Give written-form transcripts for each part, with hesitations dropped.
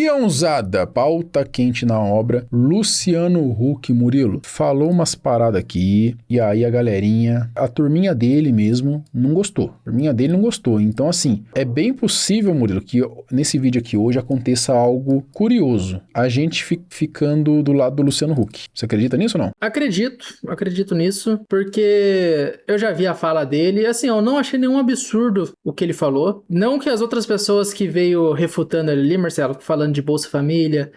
Peãozada, pauta quente na obra. Luciano Huck, Murilo, falou umas paradas aqui, e aí a galerinha, a turminha dele mesmo, não gostou. A turminha dele não gostou. Então, assim, é bem possível, Murilo, que nesse vídeo aqui hoje aconteça algo curioso. A gente ficando do lado do Luciano Huck. Você acredita nisso ou não? Acredito nisso, porque eu já vi a fala dele, e assim, eu não achei nenhum absurdo o que ele falou. Não que as outras pessoas que veio refutando ele ali, Marcelo, falando de Bolsa Família,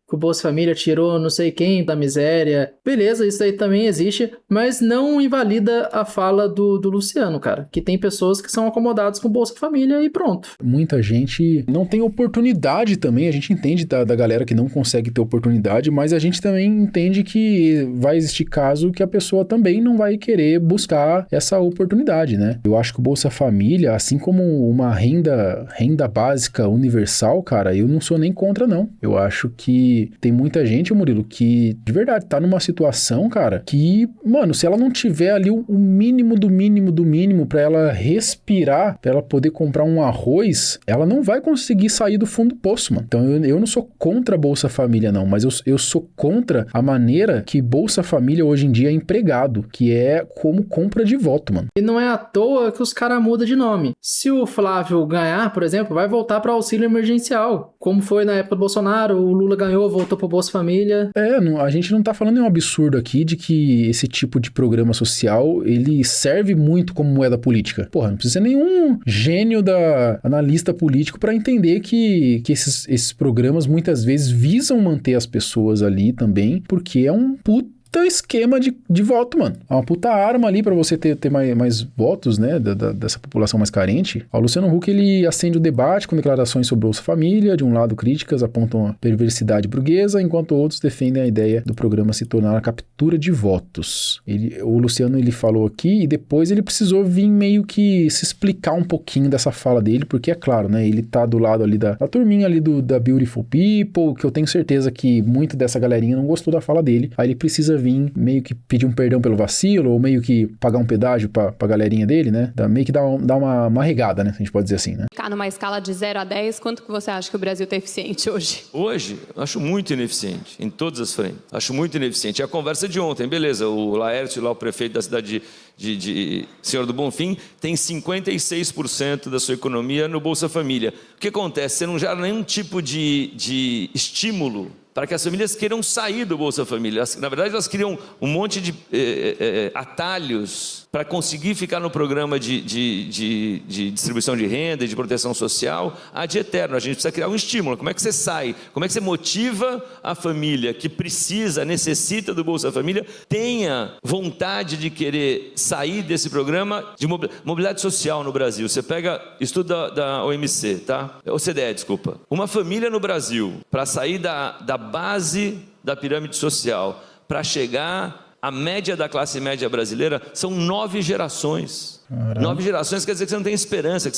que o Bolsa Família tirou não sei quem da miséria. Beleza, isso aí também existe, mas não invalida a fala do Luciano, cara. Que tem pessoas que são acomodadas com Bolsa Família e pronto. Muita gente não tem oportunidade também, a gente entende da galera que não consegue ter oportunidade, mas a gente também entende que vai existir caso que a pessoa também não vai querer buscar essa oportunidade, né? Eu acho que o Bolsa Família, assim como uma renda básica universal, cara, eu não sou nem contra, não. Eu acho que tem muita gente, Murilo, que de verdade tá numa situação, cara, que, mano, se ela não tiver ali o mínimo do mínimo do mínimo pra ela respirar, pra ela poder comprar um arroz, ela não vai conseguir sair do fundo do poço, mano. Então eu não sou contra a Bolsa Família, não, mas eu sou contra a maneira que Bolsa Família hoje em dia é empregado, que é como compra de voto, mano. E não é à toa que os caras mudam de nome. Se o Flávio ganhar, por exemplo, vai voltar para auxílio emergencial, como foi na época do Bolsonaro, o Lula ganhou, voltou pro Bolsa Família. A gente não tá falando nenhum absurdo aqui de que esse tipo de programa social, ele serve muito como moeda política. Porra, não precisa ser nenhum gênio da analista político pra entender que esses programas muitas vezes visam manter as pessoas ali também, porque é um puto esquema de voto, mano. É uma puta arma ali pra você ter mais votos, né, dessa população mais carente. O Luciano Huck, ele acende o debate com declarações sobre Bolsa Família. De um lado, críticas apontam a perversidade burguesa, enquanto outros defendem a ideia do programa se tornar a captura de votos. O Luciano, ele falou aqui e depois ele precisou vir meio que se explicar um pouquinho dessa fala dele, porque é claro, né, ele tá do lado ali da turminha ali da Beautiful People, que eu tenho certeza que muito dessa galerinha não gostou da fala dele. Aí ele precisa vir meio que pedir um perdão pelo vacilo, ou meio que pagar um pedágio pra galerinha dele, né? Meio que dar uma regada, né? A gente pode dizer assim, né? Numa escala de 0 a 10, quanto que você acha que o Brasil tá eficiente hoje? Hoje, eu acho muito ineficiente, em todas as frentes. Acho muito ineficiente. É a conversa de ontem, beleza, o Laércio, lá o prefeito da cidade de Senhor do Bonfim, tem 56% da sua economia no Bolsa Família. O que acontece? Você não gera nenhum tipo de estímulo para que as famílias queiram sair do Bolsa Família. Na verdade, elas criam um monte de atalhos para conseguir ficar no programa de distribuição de renda e de proteção social ad eterno. A gente precisa criar um estímulo. Como é que você sai? Como é que você motiva a família que precisa, necessita do Bolsa Família, tenha vontade de querer sair desse programa de mobilidade social no Brasil? Você pega estudo da OMC, tá? OCDE, desculpa. Uma família no Brasil, para sair da base da pirâmide social, para chegar à média da classe média brasileira, são 9 gerações. Caramba. 9 gerações quer dizer que você não tem esperança, que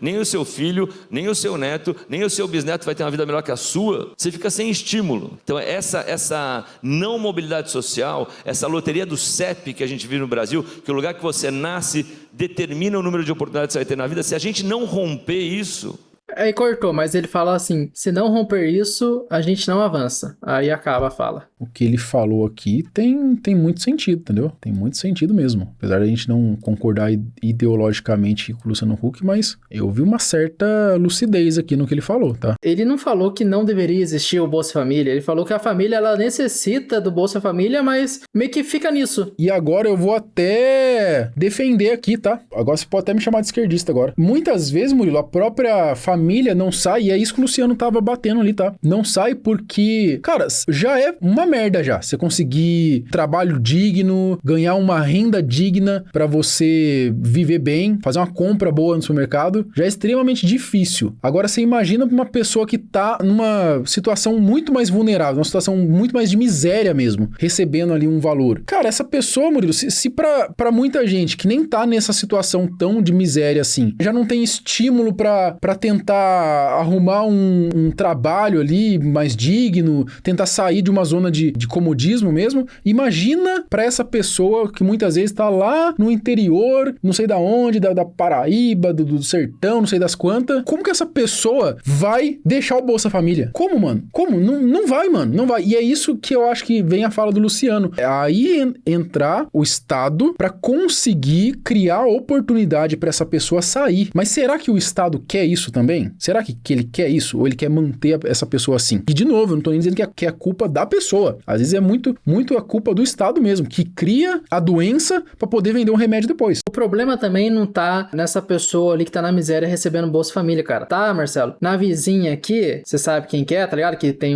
nem o seu filho, nem o seu neto, nem o seu bisneto vai ter uma vida melhor que a sua. Você fica sem estímulo. Então essa não mobilidade social, essa loteria do CEP que a gente vive no Brasil, que o lugar que você nasce determina o número de oportunidades que você vai ter na vida, se a gente não romper isso... Aí cortou, mas ele fala assim, se não romper isso, a gente não avança. Aí acaba a fala. O que ele falou aqui tem muito sentido, entendeu? Tem muito sentido mesmo. Apesar de a gente não concordar ideologicamente com o Luciano Huck, mas eu vi uma certa lucidez aqui no que ele falou, tá? Ele não falou que não deveria existir o Bolsa Família. Ele falou que a família, ela necessita do Bolsa Família, mas meio que fica nisso. E agora eu vou até defender aqui, tá? Agora você pode até me chamar de esquerdista agora. Muitas vezes, Murilo, a própria família não sai, e é isso que o Luciano tava batendo ali, tá? Não sai porque, cara, já é uma merda já. Você conseguir trabalho digno, ganhar uma renda digna pra você viver bem, fazer uma compra boa no supermercado, já é extremamente difícil. Agora você imagina uma pessoa que tá numa situação muito mais vulnerável, uma situação muito mais de miséria mesmo, recebendo ali um valor. Cara, essa pessoa, Murilo, se pra muita gente que nem tá nessa situação tão de miséria assim, já não tem estímulo pra tentar tentar arrumar um trabalho ali mais digno, tentar sair de uma zona de comodismo mesmo. Imagina pra essa pessoa que muitas vezes tá lá no interior, não sei da onde, da Paraíba, do sertão, não sei das quantas. Como que essa pessoa vai deixar o Bolsa Família? Como, mano? Como? Não vai, mano. Não vai. E é isso que eu acho que vem a fala do Luciano. É aí entrar o Estado pra conseguir criar oportunidade pra essa pessoa sair. Mas será que o Estado quer isso também? Será que ele quer isso? Ou ele quer manter essa pessoa assim? E de novo, eu não tô nem dizendo que é a culpa da pessoa. Às vezes é muito a culpa do Estado mesmo, que cria a doença pra poder vender um remédio depois. O problema também não tá nessa pessoa ali que tá na miséria recebendo Bolsa Família, cara. Tá, Marcelo? Na vizinha aqui, você sabe quem que é, tá ligado? Que tem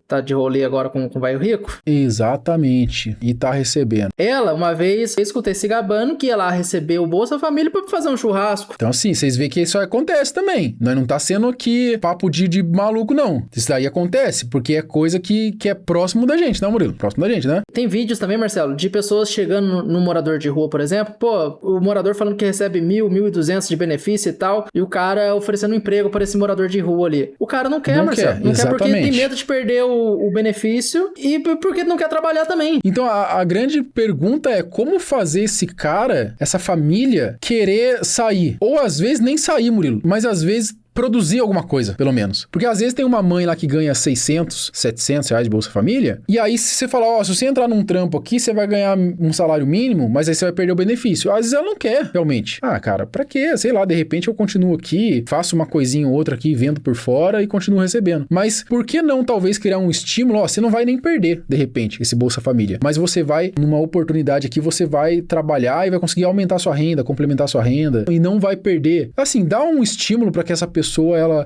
tá de rolê agora com o Bairro Rico. Exatamente. E tá recebendo. Ela, uma vez, eu escutei se gabando que ia lá receber o Bolsa Família pra fazer um churrasco. Então, assim, vocês veem que isso acontece também. Nós não tá sendo aqui papo de maluco, não. Isso daí acontece, porque é coisa que é próximo da gente, né, Murilo? Próximo da gente, né? Tem vídeos também, Marcelo, de pessoas chegando no morador de rua, por exemplo. Pô, o morador falando que recebe 1.200 de benefício e tal, e o cara oferecendo um emprego para esse morador de rua ali. O cara não quer, Marcelo. Não quer porque tem medo de perder o benefício e porque não quer trabalhar também. Então, a grande pergunta é como fazer esse cara, essa família, querer sair. Ou às vezes nem sair, Murilo, mas às vezes produzir alguma coisa, pelo menos. Porque às vezes tem uma mãe lá que ganha 600, 700 reais de Bolsa Família, e aí se você falar, se você entrar num trampo aqui, você vai ganhar um salário mínimo, mas aí você vai perder o benefício. Às vezes ela não quer, realmente. Ah, cara, pra quê? Sei lá, de repente eu continuo aqui, faço uma coisinha ou outra aqui, vendo por fora e continuo recebendo. Mas por que não talvez criar um estímulo? Você não vai nem perder, de repente, esse Bolsa Família. Mas você vai, numa oportunidade aqui, você vai trabalhar e vai conseguir aumentar sua renda, complementar sua renda, e não vai perder. Assim, dá um estímulo pra que essa pessoa,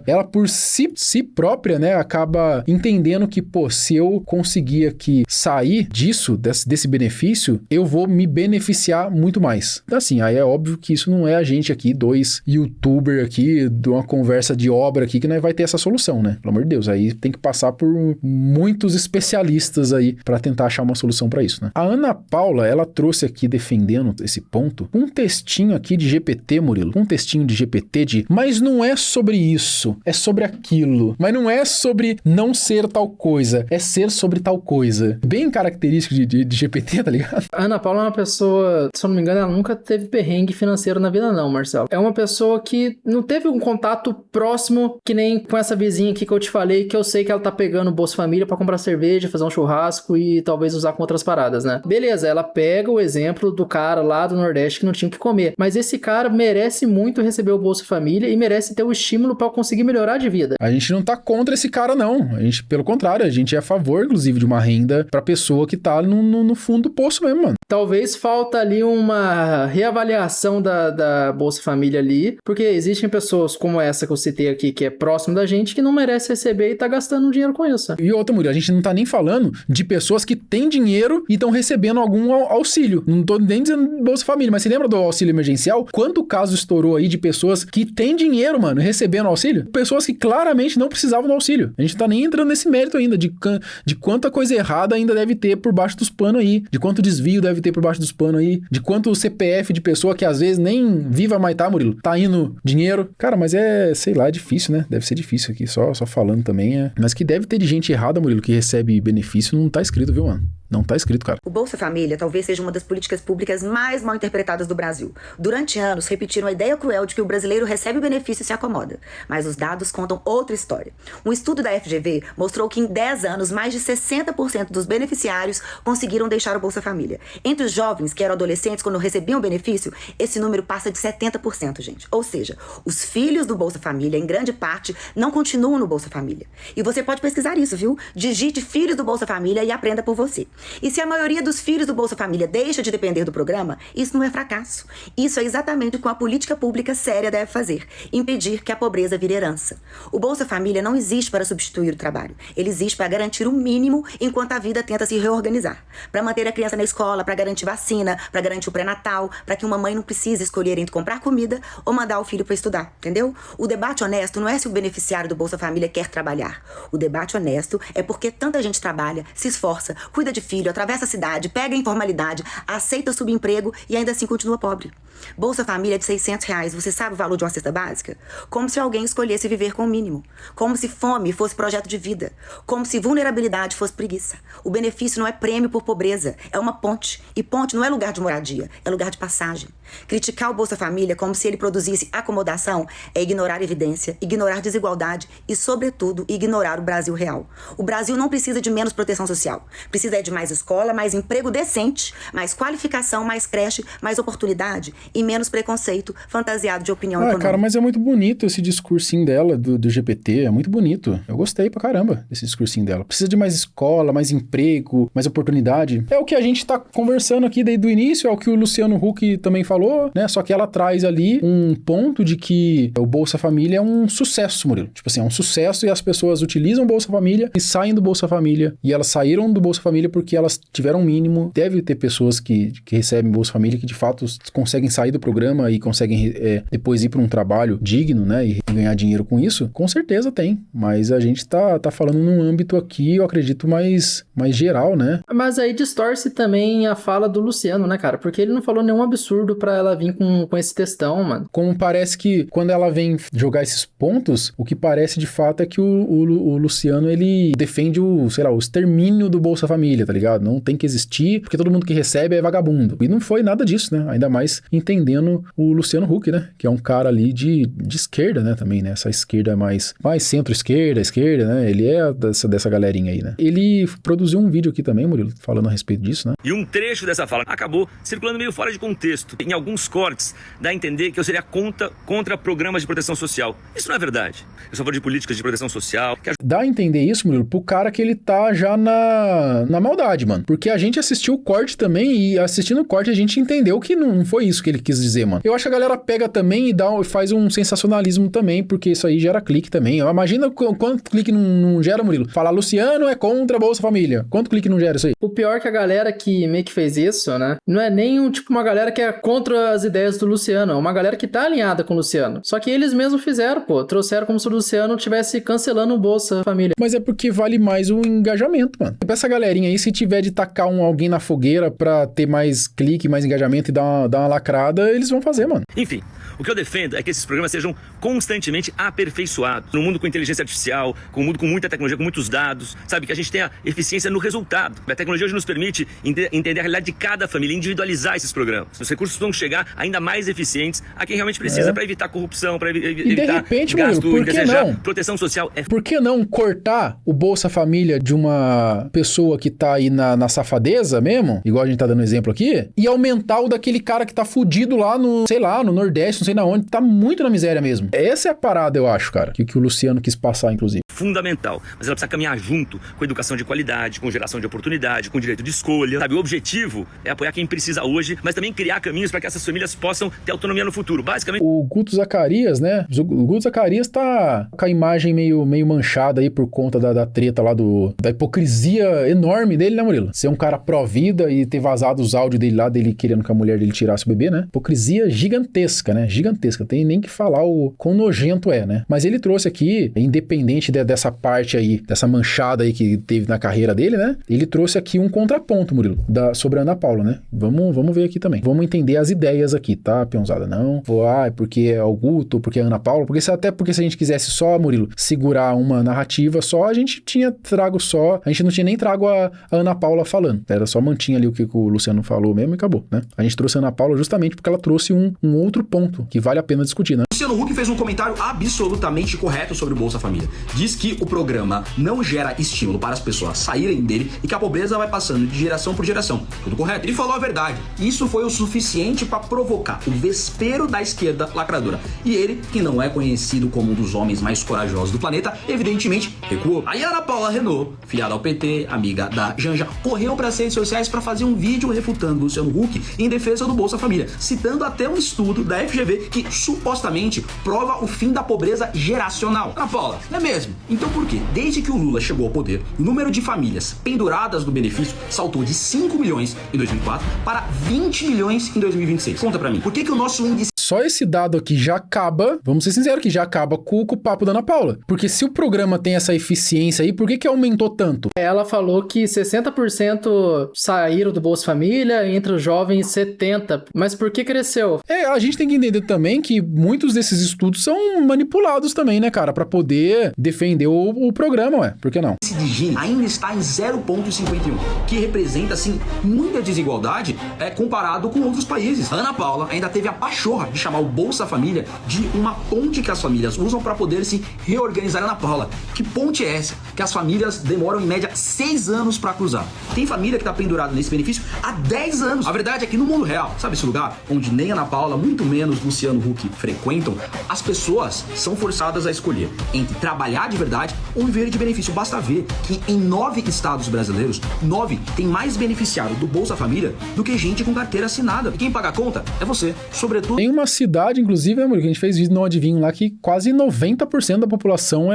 ela por si própria, né, acaba entendendo que, pô, se eu conseguir aqui sair disso, desse benefício, eu vou me beneficiar muito mais. Então, assim, aí é óbvio que isso não é a gente aqui, dois youtubers aqui, de uma conversa de obra aqui, que nós vai ter essa solução, né? Pelo amor de Deus, aí tem que passar por muitos especialistas aí pra tentar achar uma solução pra isso, né? A Ana Paula, ela trouxe aqui, defendendo esse ponto, um textinho aqui de GPT, Murilo, um textinho de GPT mas não é sobre isso, é sobre aquilo, mas não é sobre não ser tal coisa, é ser sobre tal coisa. Bem característico de GPT, tá ligado? A Ana Paula é uma pessoa, se eu não me engano, ela nunca teve perrengue financeiro na vida não, Marcelo. É uma pessoa que não teve um contato próximo, que nem com essa vizinha aqui que eu te falei, que eu sei que ela tá pegando o Bolsa Família pra comprar cerveja, fazer um churrasco e talvez usar com outras paradas, né? Beleza, ela pega o exemplo do cara lá do Nordeste que não tinha o que comer, mas esse cara merece muito receber o Bolsa Família e merece ter o estímulo para conseguir melhorar de vida. A gente não tá contra esse cara, não. A gente, pelo contrário, a gente é a favor, inclusive, de uma renda pra pessoa que tá no fundo do poço mesmo, mano. Talvez falta ali uma reavaliação da Bolsa Família ali, porque existem pessoas como essa que eu citei aqui, que é próximo da gente, que não merece receber e tá gastando dinheiro com isso. E outra, Murilo, a gente não tá nem falando de pessoas que têm dinheiro e estão recebendo algum auxílio. Não tô nem dizendo Bolsa Família, mas você lembra do auxílio emergencial? Quanto caso estourou aí de pessoas que têm dinheiro, mano, recebendo auxílio? Pessoas que claramente não precisavam do auxílio. A gente tá nem entrando nesse mérito ainda, de quanta coisa errada ainda deve ter por baixo dos panos aí, de quanto desvio deve ter por baixo dos panos aí, de quanto CPF de pessoa que às vezes nem viva mais tá, Murilo, tá indo dinheiro. Cara, mas sei lá, é difícil, né? Deve ser difícil aqui, só falando também. Mas que deve ter de gente errada, Murilo, que recebe benefício, não tá escrito, viu, mano? Não tá escrito, cara. O Bolsa Família talvez seja uma das políticas públicas mais mal interpretadas do Brasil. Durante anos, repetiram a ideia cruel de que o brasileiro recebe o benefício e se acomoda. Mas os dados contam outra história. Um estudo da FGV mostrou que em 10 anos, mais de 60% dos beneficiários conseguiram deixar o Bolsa Família. Entre os jovens, que eram adolescentes quando recebiam o benefício, esse número passa de 70%, gente. Ou seja, os filhos do Bolsa Família, em grande parte, não continuam no Bolsa Família. E você pode pesquisar isso, viu? Digite filhos do Bolsa Família e aprenda por você. E se a maioria dos filhos do Bolsa Família deixa de depender do programa, isso não é fracasso. Isso é exatamente o que uma política pública séria deve fazer: impedir que a pobreza vire herança. O Bolsa Família não existe para substituir o trabalho. Ele existe para garantir o mínimo enquanto a vida tenta se reorganizar. Para manter a criança na escola, para garantir vacina, para garantir o pré-natal, para que uma mãe não precise escolher entre comprar comida ou mandar o filho para estudar, entendeu? O debate honesto não é se o beneficiário do Bolsa Família quer trabalhar. O debate honesto é porque tanta gente trabalha, se esforça, cuida de filho, atravessa a cidade, pega a informalidade, aceita subemprego e ainda assim continua pobre. Bolsa Família de R$600, você sabe o valor de uma cesta básica? Como se alguém escolhesse viver com o mínimo. Como se fome fosse projeto de vida. Como se vulnerabilidade fosse preguiça. O benefício não é prêmio por pobreza, é uma ponte. E ponte não é lugar de moradia, é lugar de passagem. Criticar o Bolsa Família como se ele produzisse acomodação é ignorar evidência, ignorar desigualdade e, sobretudo, ignorar o Brasil real. O Brasil não precisa de menos proteção social. Precisa de mais escola, mais emprego decente, mais qualificação, mais creche, mais oportunidade e menos preconceito fantasiado de opinião econômica. Cara, mas é muito bonito esse discursinho dela, do GPT, é muito bonito. Eu gostei pra caramba desse discursinho dela. Precisa de mais escola, mais emprego, mais oportunidade. É o que a gente tá conversando aqui desde o início, é o que o Luciano Huck também falou, né? Só que ela traz ali um ponto de que o Bolsa Família é um sucesso, Murilo. Tipo assim, é um sucesso e as pessoas utilizam o Bolsa Família e saem do Bolsa Família. E elas saíram do Bolsa Família porque elas tiveram um mínimo. Deve ter pessoas que recebem Bolsa Família que de fato conseguem sair do programa e conseguem depois ir para um trabalho digno, né, e ganhar dinheiro com isso. Com certeza tem, mas a gente tá falando num âmbito aqui, eu acredito, mais geral, né? Mas aí distorce também a fala do Luciano, né, cara? Porque ele não falou nenhum absurdo pra ela vir com esse textão, mano. Como parece que quando ela vem jogar esses pontos, o que parece de fato é que o Luciano, ele defende o extermínio do Bolsa Família, tá ligado? Não tem que existir, porque todo mundo que recebe é vagabundo. E não foi nada disso, né? Ainda mais entendendo o Luciano Huck, né? Que é um cara ali de esquerda, né? Também, né? Essa esquerda mais centro-esquerda, esquerda, né? Ele é dessa galerinha aí, né? Ele produziu um vídeo aqui também, Murilo, falando a respeito disso, né? E um trecho dessa fala acabou circulando meio fora de contexto. Em alguns cortes, dá a entender que eu seria contra programas de proteção social. Isso não é verdade. Eu sou a favor de políticas de proteção social. Dá a entender isso, Murilo, pro cara que ele tá já na maldade, mano. Porque a gente assistiu o corte também e assistindo o corte a gente entendeu que não foi isso que ele quis dizer, mano. Eu acho que a galera pega também e faz um sensacionalismo também, porque isso aí gera clique também. Imagina quanto clique não gera, Murilo. Falar Luciano é contra a Bolsa Família. Quanto clique não gera isso aí? O pior é que a galera que meio que fez isso, né, não é nem uma galera que é contra as ideias do Luciano, é uma galera que tá alinhada com o Luciano. Só que eles mesmos fizeram, trouxeram como se o Luciano estivesse cancelando o Bolsa Família. Mas é porque vale mais o engajamento, mano. Pra essa galerinha aí, se tiver de tacar alguém na fogueira pra ter mais clique, mais engajamento e dar uma lacrada, eles vão fazer, mano. Enfim, o que eu defendo é que esses programas sejam constantemente aperfeiçoados. No mundo com inteligência artificial, com um mundo com muita tecnologia, com muitos dados, sabe? Que a gente tenha eficiência no resultado. A tecnologia hoje nos permite entender a realidade de cada família, individualizar esses programas. Os recursos vão chegar ainda mais eficientes a quem realmente precisa para evitar corrupção, para evitar de repente, gasto Murilo, por que não? Proteção social é... Por que não cortar o Bolsa Família de uma pessoa que tá aí na safadeza mesmo, igual a gente tá dando exemplo aqui, e aumentar o daquele cara que tá fudido lá no Nordeste, não sei na onde, tá muito na miséria mesmo. Essa é a parada, eu acho, cara, que o Luciano quis passar, inclusive. Fundamental, mas ela precisa caminhar junto com educação de qualidade, com geração de oportunidade, com direito de escolha, sabe? O objetivo é apoiar quem precisa hoje, mas também criar caminhos para que essas famílias possam ter autonomia no futuro. Basicamente... O Guto Zacarias, né? O Guto Zacarias tá com a imagem meio manchada aí por conta da treta lá da hipocrisia enorme dele, né, Murilo? Ser um cara pró-vida e ter vazado os áudios dele lá, dele querendo que a mulher dele tirasse o bebê, né? Hipocrisia gigantesca, né? Gigantesca. Tem nem que falar o quão nojento é, né? Mas ele trouxe aqui, independente dessa parte aí, dessa manchada aí que teve na carreira dele, né? Ele trouxe aqui um contraponto, Murilo, sobre a Ana Paula, né? Vamos ver aqui também. Vamos entender as ideias aqui, tá, peãozada? Não, é porque é o Guto, porque é a Ana Paula, até porque se a gente quisesse só, Murilo, segurar uma narrativa só, a gente tinha trago só, a gente não tinha nem trago a Ana Paula falando, era só mantinha ali o que o Luciano falou mesmo e acabou, né? A gente trouxe a Ana Paula justamente porque ela trouxe um outro ponto que vale a pena discutir, né? Luciano Huck fez um comentário absolutamente correto sobre o Bolsa Família. Diz que o programa não gera estímulo para as pessoas saírem dele e que a pobreza vai passando de geração por geração. Tudo correto. Ele falou a verdade. Isso foi o suficiente para provocar o vespeiro da esquerda lacradora. E ele, que não é conhecido como um dos homens mais corajosos do planeta, evidentemente recuou. Aí a Ana Paula Renault, filiada ao PT, amiga da Janja, correu para as redes sociais para fazer um vídeo refutando Luciano Huck em defesa do Bolsa Família, citando até um estudo da FGV que supostamente prova o fim da pobreza geracional. Ana Paula, não é mesmo? Então por quê? Desde que o Lula chegou ao poder, o número de famílias penduradas do benefício saltou de 5 milhões em 2004 para 20 milhões em 2026. Conta pra mim, por que o nosso índice... só esse dado aqui já acaba, vamos ser sinceros, que já acaba com o papo da Ana Paula. Porque se o programa tem essa eficiência aí, por que aumentou tanto? Ela falou que 60% saíram do Bolsa Família, entre os jovens 70%. Mas por que cresceu? A gente tem que entender também que muitos desses estudos são manipulados também, né, cara? Pra poder defender o programa, ué. Por que não? Esse de Gini ainda está em 0,51, que representa, assim, muita desigualdade comparado com outros países. A Ana Paula ainda teve a pachorra de chamar o Bolsa Família de uma ponte que as famílias usam para poder se reorganizar. Ana Paula, que ponte é essa? Que as famílias demoram em média 6 anos para cruzar. Tem família que tá pendurada nesse benefício há 10 anos. A verdade é que no mundo real, sabe esse lugar onde nem Ana Paula, muito menos Luciano Huck frequentam, as pessoas são forçadas a escolher entre trabalhar de verdade ou viver de benefício. Basta ver que em 9 estados brasileiros, 9 tem mais beneficiário do Bolsa Família do que gente com carteira assinada. E quem paga a conta é você, sobretudo. Tem uma cidade, inclusive, amor, que a gente fez vídeo no Adivinho lá, que quase 90% da população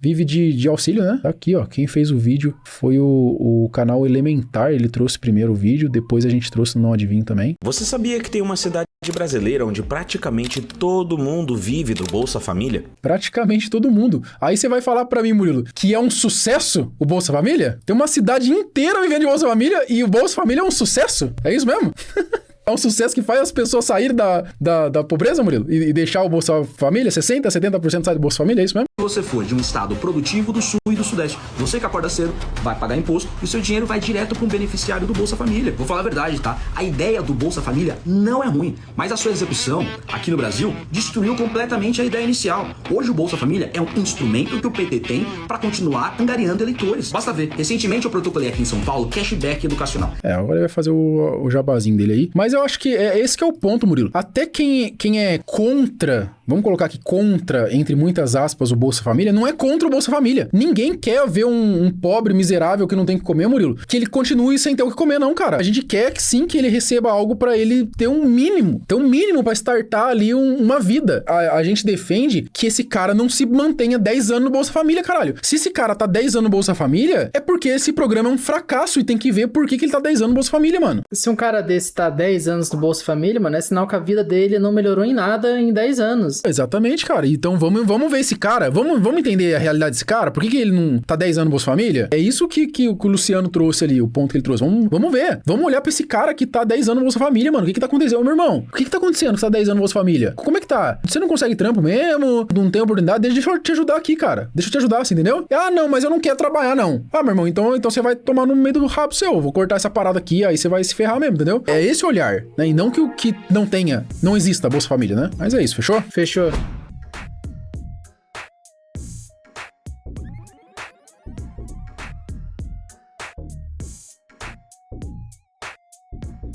vive de auxílio, né? Tá aqui, ó. Quem fez o vídeo foi o canal Elementar. Ele trouxe primeiro o vídeo, depois a gente trouxe no Não Adivinho também. Você sabia que tem uma cidade brasileira onde praticamente todo mundo vive do Bolsa Família? Praticamente todo mundo. Aí você vai falar pra mim, Murilo, que é um sucesso o Bolsa Família? Tem uma cidade inteira vivendo de Bolsa Família e o Bolsa Família é um sucesso? É isso mesmo? É um sucesso que faz as pessoas saírem da pobreza, Murilo? E deixar o Bolsa Família? 60%, 70% sai do Bolsa Família? É isso mesmo? Se você for de um estado produtivo do sul e do sudeste, você que acorda cedo vai pagar imposto e o seu dinheiro vai direto para um beneficiário do Bolsa Família. Vou falar a verdade, tá? A ideia do Bolsa Família não é ruim, mas a sua execução aqui no Brasil destruiu completamente a ideia inicial. Hoje o Bolsa Família é um instrumento que o PT tem para continuar angariando eleitores. Basta ver, recentemente eu protocolei aqui em São Paulo cashback educacional. Agora ele vai fazer o jabazinho dele aí. Mas eu acho que esse que é o ponto, Murilo. Até quem é contra, vamos colocar aqui contra, entre muitas aspas, o Bolsa Família, não é contra o Bolsa Família. Ninguém quer ver um pobre miserável que não tem o que comer, Murilo, que ele continue sem ter o que comer, não, cara. A gente quer que sim, que ele receba algo pra ele ter um mínimo pra startar ali uma vida. A gente defende que esse cara não se mantenha 10 anos no Bolsa Família, caralho. Se esse cara tá 10 anos no Bolsa Família, é porque esse programa é um fracasso e tem que ver por que ele tá 10 anos no Bolsa Família, mano. Se um cara desse tá 10 anos no Bolsa Família, mano, é sinal que a vida dele não melhorou em nada em 10 anos. Exatamente, cara. Então vamos ver esse cara, vamos entender a realidade desse cara, por que ele não tá 10 anos no Bolsa Família? É isso que o Luciano trouxe ali, o ponto que ele trouxe. Vamos ver. Vamos olhar pra esse cara que tá 10 anos no Bolsa Família, mano. O que tá acontecendo? Ô, meu irmão, o que tá acontecendo que você tá 10 anos no Bolsa Família? Como é que tá? Você não consegue trampo mesmo? Não tem oportunidade? Deixa eu te ajudar aqui, cara. Deixa eu te ajudar, assim, entendeu? Não, mas eu não quero trabalhar, não. Meu irmão, então você vai tomar no meio do rabo seu. Vou cortar essa parada aqui, aí você vai se ferrar mesmo, entendeu? É esse olhar, né? E não que o que não exista Bolsa Família, né? Mas é isso, fechou? Fechou.